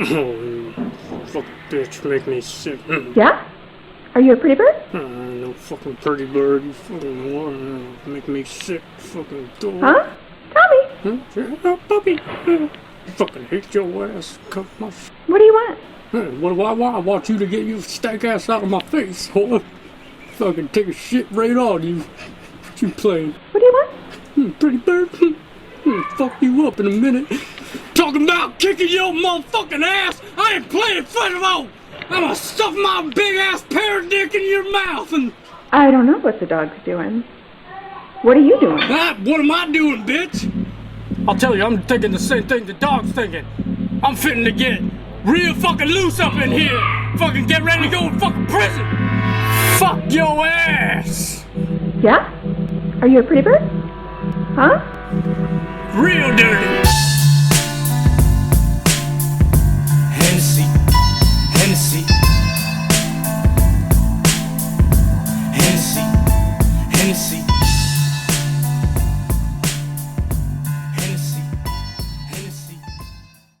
Oh, fuck bitch, make me sick. Yeah? Are you a pretty bird? No fucking pretty bird, you fucking want make me sick, fucking dog. Huh? Tell me. Yeah, puppy. Fucking hate your ass, cut my What do you want? Why I want you to get your stank ass out of my face, whore. Fucking take a shit right on you. What you playing? What do you want? Pretty bird. Fuck you up in a minute. Talking about kicking your motherfucking ass. I ain't playing football. I'm gonna stuff my big ass parrot dick in your mouth and. I don't know what the dog's doing. What are you doing? What am I doing, bitch? I'll tell you, I'm thinking the same thing the dog's thinking. I'm fitting to get real fucking loose up in here. Fucking get ready to go to fucking prison. Fuck your ass. Yeah? Are you a pretty bird? Huh? Real dirty. Hennessy, Hennessy, Hennessy, Hennessy.